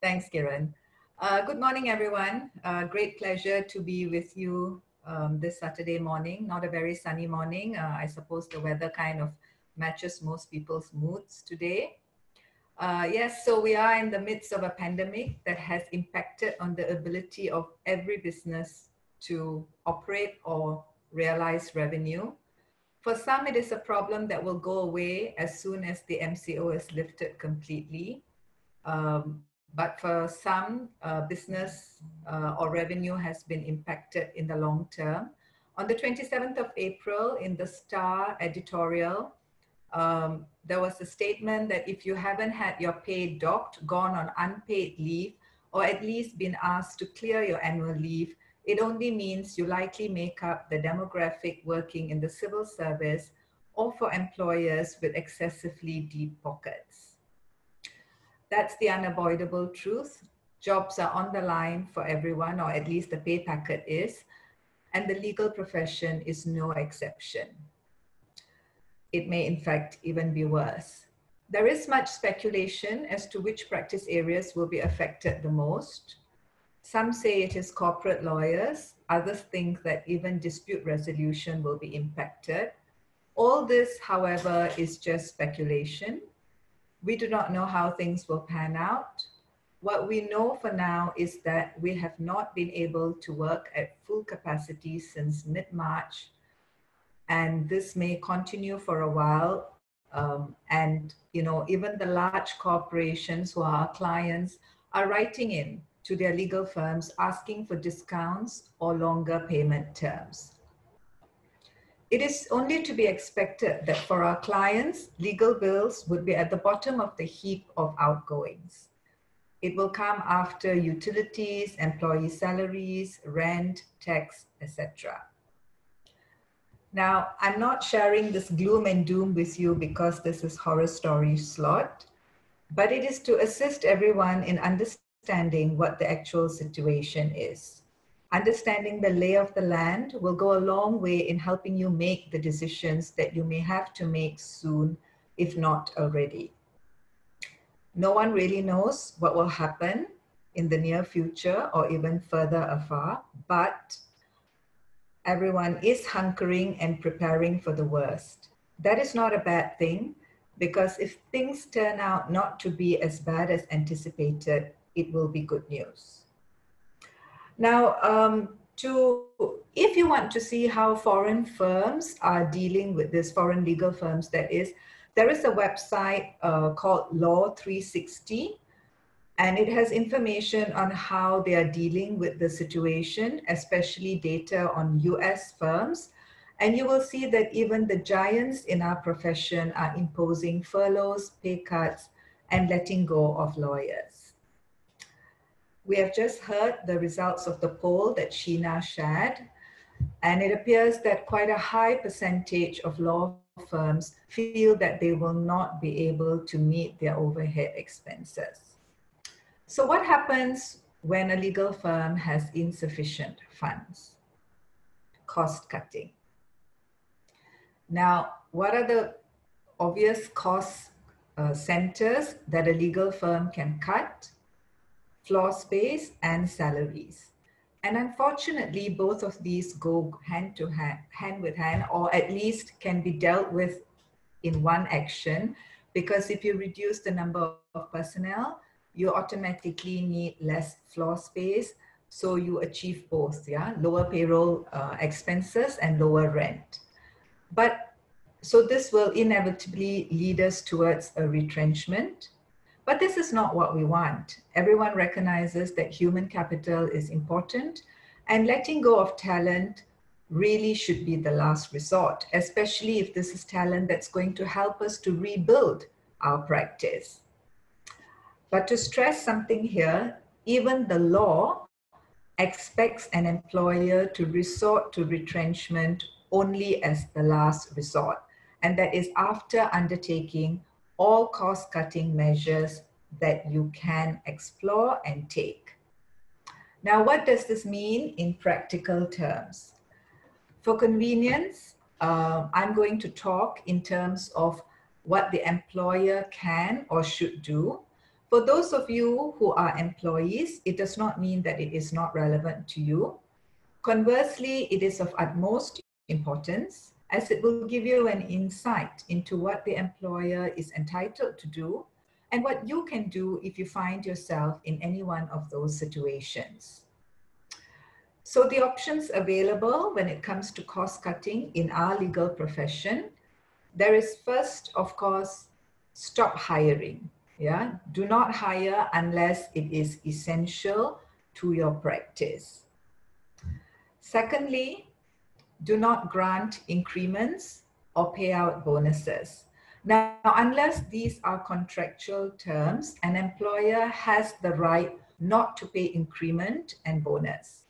Thanks, Kiran. Good morning, everyone. Great pleasure to be with you this Saturday morning. Not a very sunny morning. I suppose the weather kind of matches most people's moods today. Yes, so we are in the midst of a pandemic that has impacted on the ability of every business to operate or realize revenue. For some, it is a problem that will go away as soon as the MCO is lifted completely. But for some, business or revenue has been impacted in the long term. On the 27th of April, in the Star editorial, there was a statement that if you haven't had your pay docked, gone on unpaid leave, or at least been asked to clear your annual leave, it only means you likely make up the demographic working in the civil service or for employers with excessively deep pockets. That's the unavoidable truth. Jobs are on the line for everyone, or at least the pay packet is, and the legal profession is no exception. It may in fact even be worse. There is much speculation as to which practice areas will be affected the most. Some say it is corporate lawyers, others think that even dispute resolution will be impacted. All this, however, is just speculation. We do not know how things will pan out. What we know for now is that we have not been able to work at full capacity since mid-March, and this may continue for a while. And even the large corporations who are our clients are writing in to their legal firms asking for discounts or longer payment terms. It is only to be expected that for our clients, legal bills would be at the bottom of the heap of outgoings. It will come after utilities, employee salaries, rent, tax, etc. Now, I'm not sharing this gloom and doom with you because this is horror story slot, but it is to assist everyone in understanding what the actual situation is. Understanding the lay of the land will go a long way in helping you make the decisions that you may have to make soon, if not already. No one really knows what will happen in the near future or even further afar, but everyone is hunkering and preparing for the worst. That is not a bad thing, because if things turn out not to be as bad as anticipated, it will be good news. Now, if you want to see how foreign firms are dealing with this, foreign legal firms that is, there is a website called Law 360, and it has information on how they are dealing with the situation, especially data on US firms. And you will see that even the giants in our profession are imposing furloughs, pay cuts, and letting go of lawyers. We have just heard the results of the poll that Sheena shared, and it appears that quite a high percentage of law firms feel that they will not be able to meet their overhead expenses. So what happens when a legal firm has insufficient funds? Cost cutting. Now, what are the obvious cost centers that a legal firm can cut? Floor space and salaries. And unfortunately, both of these go hand with hand, or at least can be dealt with in one action, because if you reduce the number of personnel, you automatically need less floor space. So you achieve both, lower payroll expenses and lower rent. So this will inevitably lead us towards a retrenchment. But this is not what we want. Everyone recognizes that human capital is important, and letting go of talent really should be the last resort, especially if this is talent that's going to help us to rebuild our practice. But to stress something here, even the law expects an employer to resort to retrenchment only as the last resort, and that is after undertaking all cost-cutting measures that you can explore and take. Now, what does this mean in practical terms? For convenience, I'm going to talk in terms of what the employer can or should do. For those of you who are employees, it does not mean that it is not relevant to you. Conversely, it is of utmost importance as it will give you an insight into what the employer is entitled to do and what you can do if you find yourself in any one of those situations. So the options available when it comes to cost cutting in our legal profession, there is first, of course, stop hiring. Yeah, do not hire unless it is essential to your practice. Secondly, do not grant increments or pay out bonuses. Now, unless these are contractual terms, an employer has the right not to pay increment and bonus.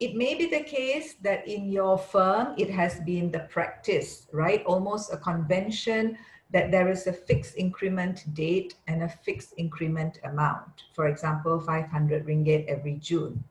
It may be the case that in your firm, it has been the practice, right? Almost a convention that there is a fixed increment date and a fixed increment amount. For example, 500 ringgit every June.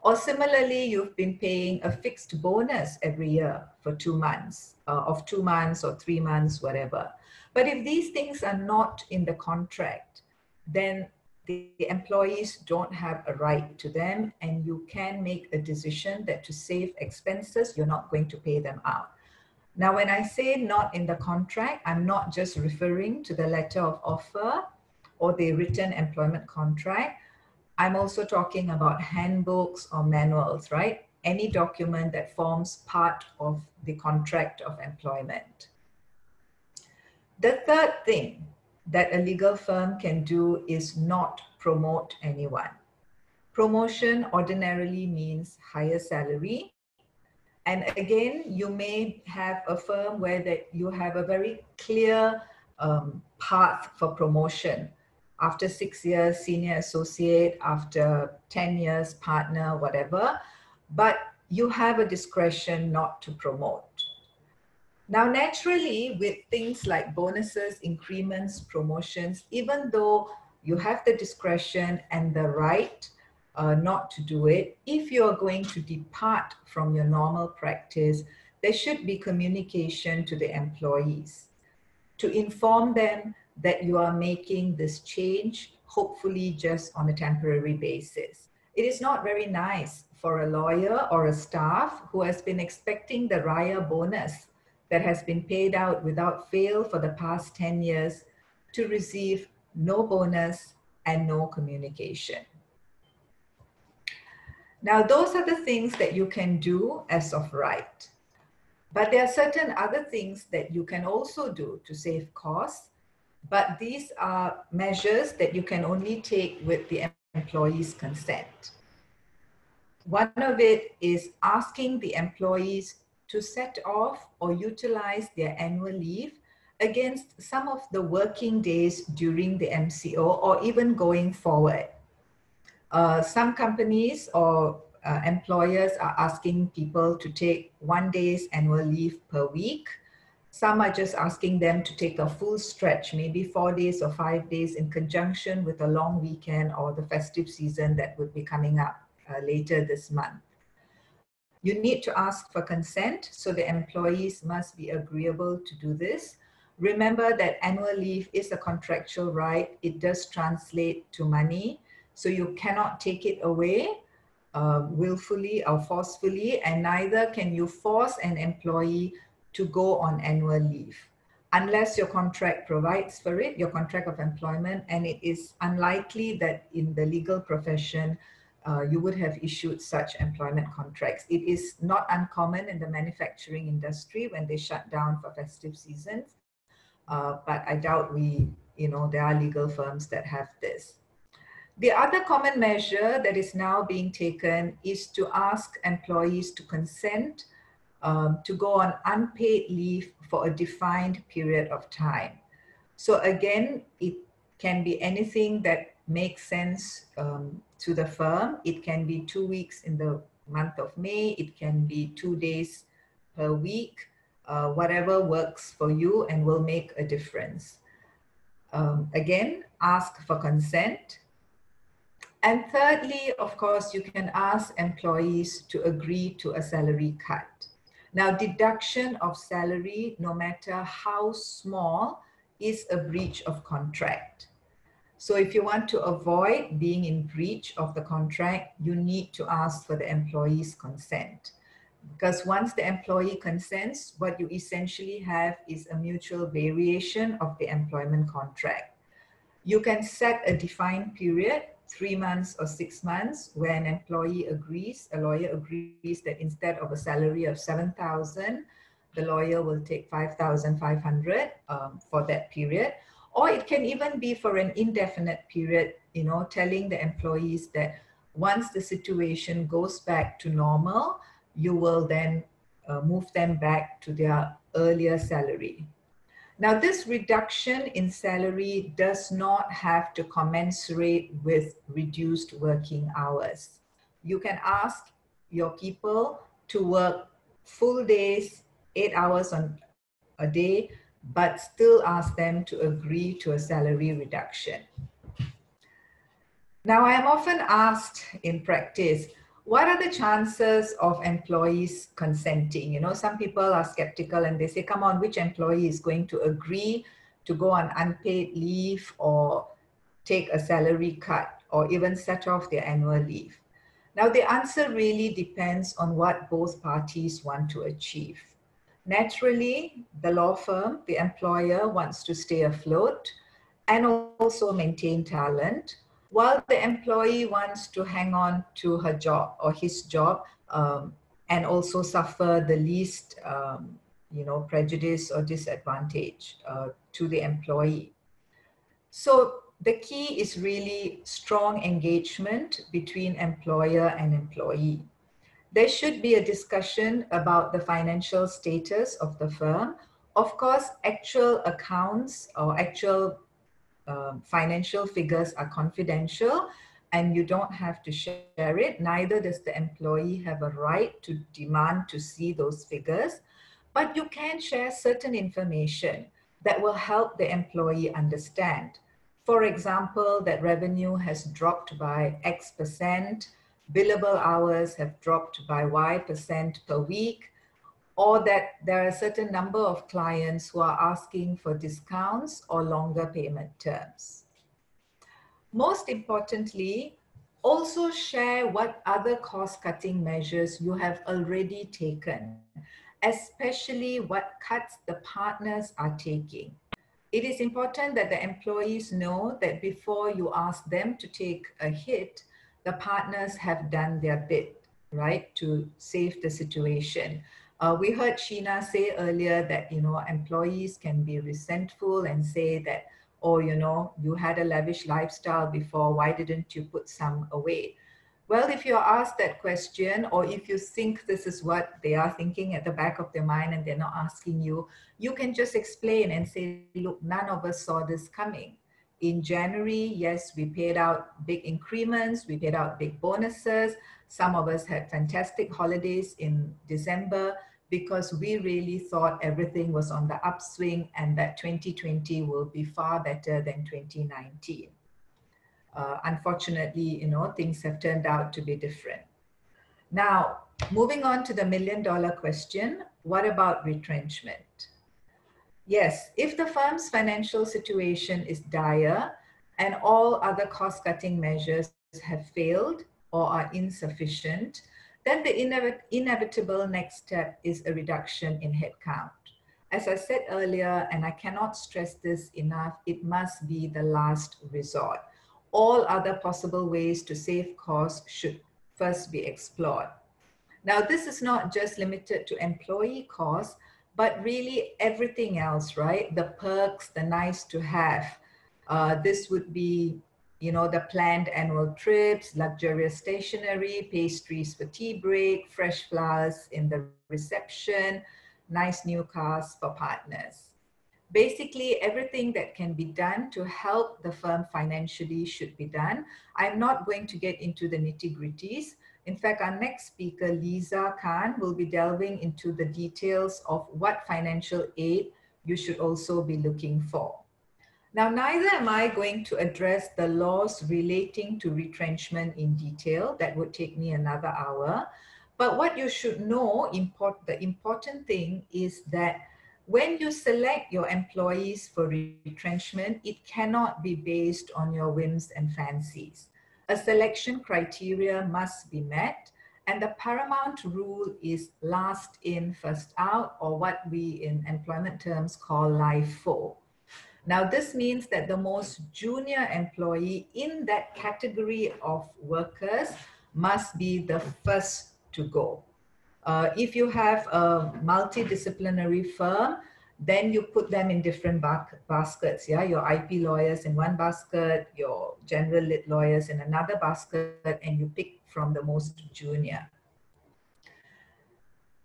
Or similarly, you've been paying a fixed bonus every year for 2 months, of 2 months or 3 months, whatever. But if these things are not in the contract, then the employees don't have a right to them, and you can make a decision that to save expenses, you're not going to pay them out. Now, when I say not in the contract, I'm not just referring to the letter of offer or the written employment contract. I'm also talking about handbooks or manuals, right? Any document that forms part of the contract of employment. The third thing that a legal firm can do is not promote anyone. Promotion ordinarily means higher salary. And again, you may have a firm where that you have a very clear path for promotion. After 6 years, senior associate, after 10 years, partner, whatever, but you have a discretion not to promote. Now, naturally, with things like bonuses, increments, promotions, even though you have the discretion and the right not to do it, if you're going to depart from your normal practice, there should be communication to the employees to inform them that you are making this change, hopefully just on a temporary basis. It is not very nice for a lawyer or a staff who has been expecting the Raya bonus that has been paid out without fail for the past 10 years to receive no bonus and no communication. Now, those are the things that you can do as of right. But there are certain other things that you can also do to save costs, but these are measures that you can only take with the employee's consent. One of it is asking the employees to set off or utilize their annual leave against some of the working days during the MCO or even going forward. Some companies or employers are asking people to take 1 day's annual leave per week. Some are just asking them to take a full stretch, maybe 4 days or 5 days in conjunction with a long weekend or the festive season that would be coming up later this month. You need to ask for consent, so the employees must be agreeable to do this. Remember that annual leave is a contractual right. It does translate to money, so you cannot take it away willfully or forcefully, and neither can you force an employee to go on annual leave unless your contract provides for it, your contract of employment, and it is unlikely that in the legal profession you would have issued such employment contracts. It is not uncommon in the manufacturing industry when they shut down for festive seasons, but I doubt there are legal firms that have this. The other common measure that is now being taken is to ask employees to consent to go on unpaid leave for a defined period of time. So again, it can be anything that makes sense to the firm. It can be 2 weeks in the month of May. It can be 2 days per week, whatever works for you and will make a difference. Again, ask for consent. And thirdly, of course, you can ask employees to agree to a salary cut. Now, deduction of salary, no matter how small, is a breach of contract. So if you want to avoid being in breach of the contract, you need to ask for the employee's consent. Because once the employee consents, what you essentially have is a mutual variation of the employment contract. You can set a defined period, 3 months or 6 months, where an employee agrees, a lawyer agrees that instead of a salary of 7,000, the lawyer will take 5,500 for that period. Or it can even be for an indefinite period, telling the employees that once the situation goes back to normal, you will then move them back to their earlier salary. Now, this reduction in salary does not have to commensurate with reduced working hours. You can ask your people to work full days, 8 hours on a day, but still ask them to agree to a salary reduction. Now, I am often asked in practice, what are the chances of employees consenting? Some people are skeptical and they say, come on, which employee is going to agree to go on unpaid leave or take a salary cut or even set off their annual leave? Now, the answer really depends on what both parties want to achieve. Naturally, the law firm, the employer, wants to stay afloat and also maintain talent, while the employee wants to hang on to her job or his job and also suffer the least prejudice or disadvantage to the employee. So the key is really strong engagement between employer and employee. There should be a discussion about the financial status of the firm. Of course, actual accounts or actual financial figures are confidential and you don't have to share it. Neither does the employee have a right to demand to see those figures, but you can share certain information that will help the employee understand. For example, that revenue has dropped by X percent, billable hours have dropped by Y percent per week, or that there are a certain number of clients who are asking for discounts or longer payment terms. Most importantly, also share what other cost-cutting measures you have already taken, especially what cuts the partners are taking. It is important that the employees know that before you ask them to take a hit, the partners have done their bit, right, to save the situation. We heard Sheena say earlier that, employees can be resentful and say that, oh, you had a lavish lifestyle before, why didn't you put some away? Well, if you're asked that question, or if you think this is what they are thinking at the back of their mind and they're not asking you, you can just explain and say, look, none of us saw this coming. In January, yes, we paid out big increments, we paid out big bonuses. Some of us had fantastic holidays in December because we really thought everything was on the upswing and that 2020 will be far better than 2019. Unfortunately, things have turned out to be different. Now, moving on to the million-dollar question, what about retrenchment? Yes, if the firm's financial situation is dire and all other cost-cutting measures have failed or are insufficient, then the inevitable next step is a reduction in headcount. As I said earlier, and I cannot stress this enough, it must be the last resort. All other possible ways to save costs should first be explored. Now, this is not just limited to employee costs, but really everything else, right? The perks, the nice to have. This would be, the planned annual trips, luxurious stationery, pastries for tea break, fresh flowers in the reception, nice new cars for partners. Basically, everything that can be done to help the firm financially should be done. I'm not going to get into the nitty-gritties. In fact, our next speaker, Lisa Khan, will be delving into the details of what financial aid you should also be looking for. Now, neither am I going to address the laws relating to retrenchment in detail. That would take me another hour. But what you should know, the important thing is that When you select your employees for retrenchment, it cannot be based on your whims and fancies. A selection criteria must be met, and the paramount rule is last in, first out, or what we in employment terms call LIFO. Now, this means that the most junior employee in that category of workers must be the first to go. If you have a multidisciplinary firm, then you put them in different baskets. Yeah, your IP lawyers in one basket, your general lit lawyers in another basket, and you pick from the most junior.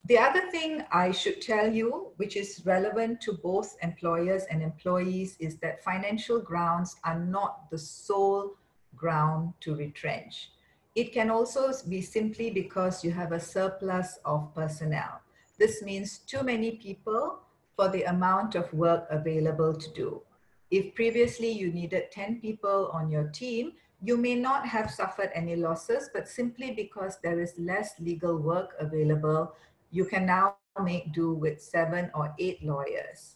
The other thing I should tell you, which is relevant to both employers and employees, is that financial grounds are not the sole ground to retrench. It can also be simply because you have a surplus of personnel. This means too many people for the amount of work available to do. If previously you needed 10 people on your team, you may not have suffered any losses, but simply because there is less legal work available, you can now make do with 7 or 8 lawyers.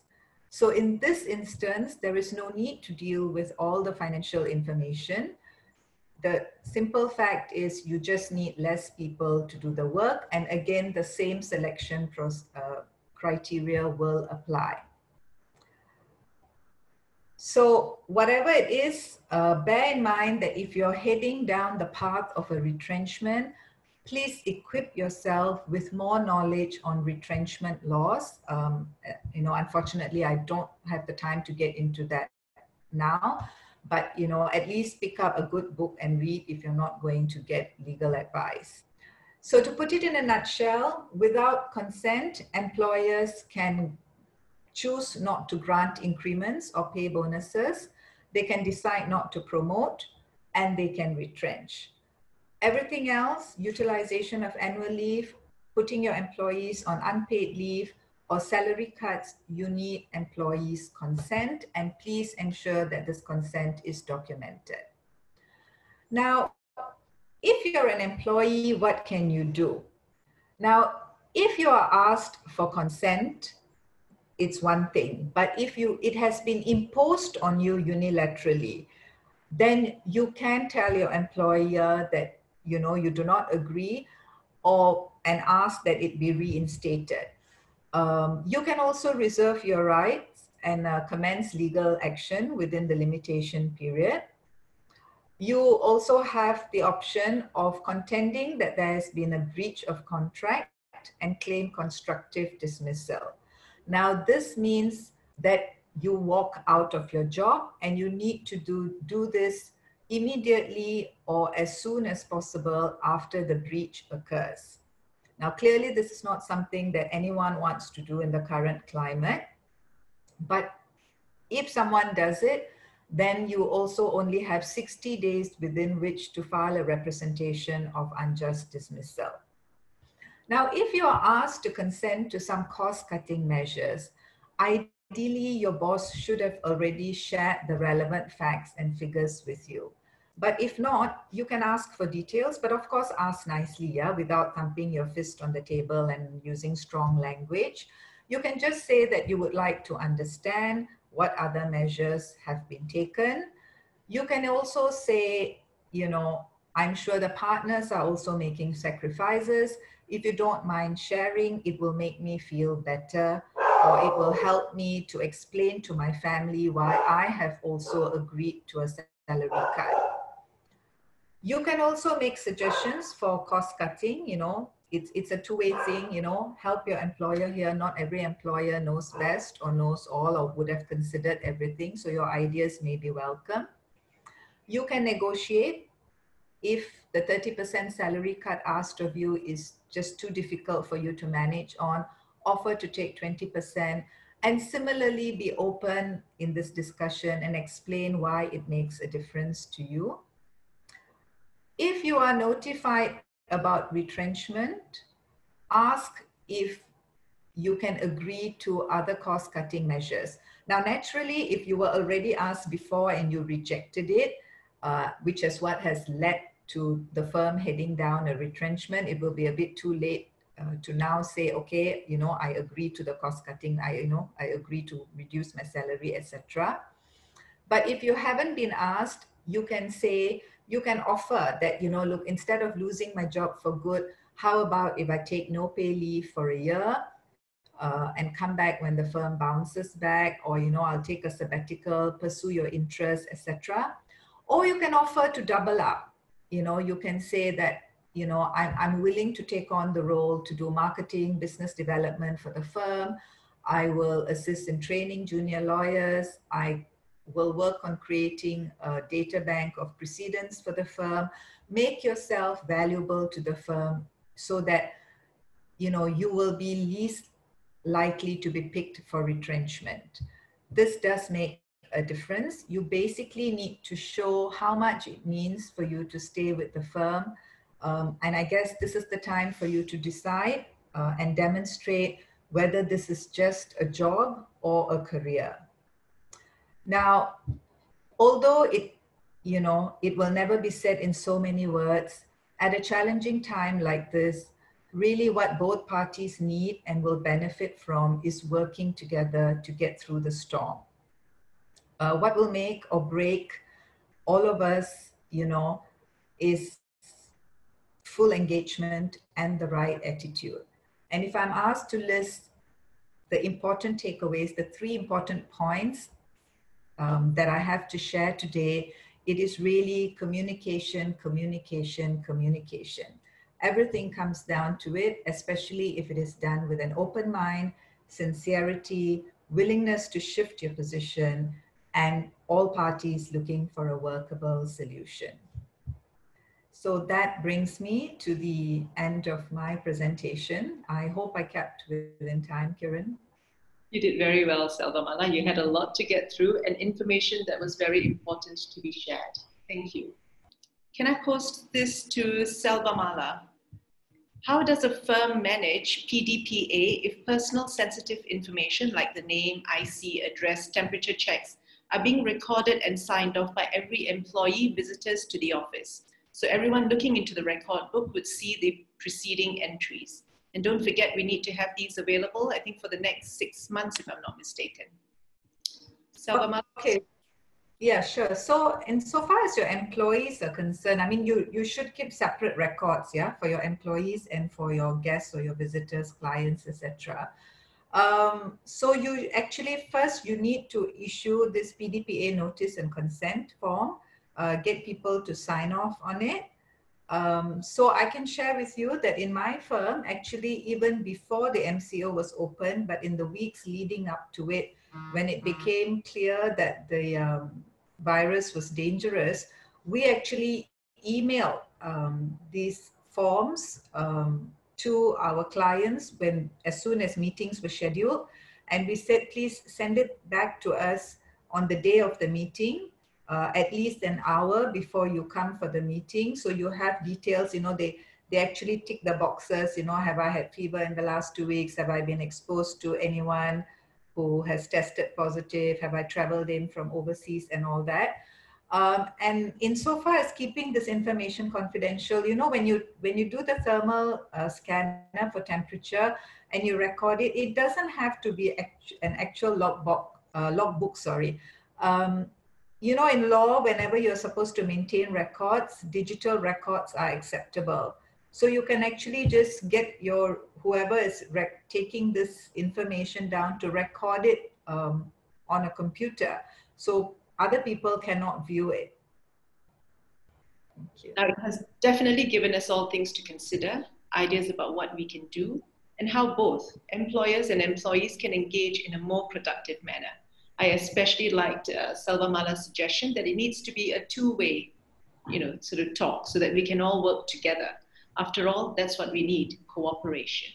So in this instance, there is no need to deal with all the financial information. The simple fact is you just need less people to do the work. And again, the same selection criteria will apply. So whatever it is, bear in mind that if you're heading down the path of a retrenchment, please equip yourself with more knowledge on retrenchment laws. Unfortunately, I don't have the time to get into that now, but at least pick up a good book and read if you're not going to get legal advice. So to put it in a nutshell, without consent, employers can choose not to grant increments or pay bonuses. They can decide not to promote, and they can retrench. Everything else, utilization of annual leave, putting your employees on unpaid leave, or salary cuts, you need employees' consent, and please ensure that this consent is documented. Now, if you're an employee, what can you do? Now, if you are asked for consent, it's one thing, but if it has been imposed on you unilaterally, then you can tell your employer that you do not agree, and ask that it be reinstated. You can also reserve your rights and commence legal action within the limitation period. You also have the option of contending that there has been a breach of contract and claim constructive dismissal. Now, this means that you walk out of your job, and you need to do this immediately or as soon as possible after the breach occurs. Now, clearly, this is not something that anyone wants to do in the current climate, but if someone does it, then you also only have 60 days within which to file a representation of unjust dismissal. Now, if you are asked to consent to some cost-cutting measures, ideally, your boss should have already shared the relevant facts and figures with you. But if not, you can ask for details, but of course, ask nicely, yeah, without thumping your fist on the table and using strong language. You can just say that you would like to understand what other measures have been taken. You can also say, I'm sure the partners are also making sacrifices. If you don't mind sharing, it will make me feel better, or it will help me to explain to my family why I have also agreed to a salary cut. You can also make suggestions for cost cutting. It's a two-way thing, help your employer here. Not every employer knows best or knows all or would have considered everything. So your ideas may be welcome. You can negotiate. If the 30% salary cut asked of you is just too difficult for you to manage on, offer to take 20%, and similarly be open in this discussion and explain why it makes a difference to you. If you are notified about retrenchment, ask if you can agree to other cost-cutting measures. Now, naturally, if you were already asked before and you rejected it, which is what has led to the firm heading down a retrenchment, it will be a bit too late to now say, okay, I agree to the cost cutting, I agree to reduce my salary, etc. But if you haven't been asked, you can say, you can offer that, look, instead of losing my job for good, how about if I take no pay leave for a year and come back when the firm bounces back, or, I'll take a sabbatical, pursue your interests, etc. Or you can offer to double up. You can say that, I'm willing to take on the role to do marketing, business development for the firm. I will assist in training junior lawyers. I will work on creating a data bank of precedents for the firm. Make yourself valuable to the firm so that, you will be least likely to be picked for retrenchment. This does make a difference. You basically need to show how much it means for you to stay with the firm. And I guess this is the time for you to decide and demonstrate whether this is just a job or a career. Now, although it will never be said in so many words, at a challenging time like this, really what both parties need and will benefit from is working together to get through the storm. What will make or break all of us, is full engagement and the right attitude. And if I'm asked to list the important takeaways, the 3 important points that I have to share today, it is really communication, communication, communication. Everything comes down to it, especially if it is done with an open mind, sincerity, willingness to shift your position, and all parties looking for a workable solution. So that brings me to the end of my presentation. I hope I kept within time, Kiran. You did very well, Selvamalar. You had a lot to get through and information that was very important to be shared. Thank you. Can I post this to Selvamalar? How does a firm manage PDPA if personal sensitive information like the name, IC, address, temperature checks are being recorded and signed off by every employee visitors to the office? So everyone looking into the record book would see the preceding entries. And don't forget, we need to have these available, I think, for the next 6 months, if I'm not mistaken. Selvamalar? Okay. Yeah, sure. So insofar as your employees are concerned, I mean, you should keep separate records, yeah, for your employees and for your guests or your visitors, clients, etc. So you actually, first you need to issue this PDPA notice and consent form, get people to sign off on it. So I can share with you that in my firm, actually, even before the MCO was open, but in the weeks leading up to it, when it became clear that the virus was dangerous, we actually emailed these forms to our clients as soon as meetings were scheduled. And we said, please send it back to us on the day of the meeting, at least an hour before you come for the meeting. So you have details, they actually tick the boxes, have I had fever in the last 2 weeks? Have I been exposed to anyone who has tested positive? Have I traveled in from overseas and all that? And insofar as keeping this information confidential, when you do the thermal scanner for temperature and you record it, it doesn't have to be an actual logbook, sorry. In law, whenever you're supposed to maintain records, digital records are acceptable. So you can actually just get whoever is taking this information down to record it on a computer. So other people cannot view it. Thank you. Now, it has definitely given us all things to consider, ideas about what we can do, and how both employers and employees can engage in a more productive manner. I especially liked Selvamalar's suggestion that it needs to be a two-way, sort of talk so that we can all work together. After all, that's what we need, cooperation.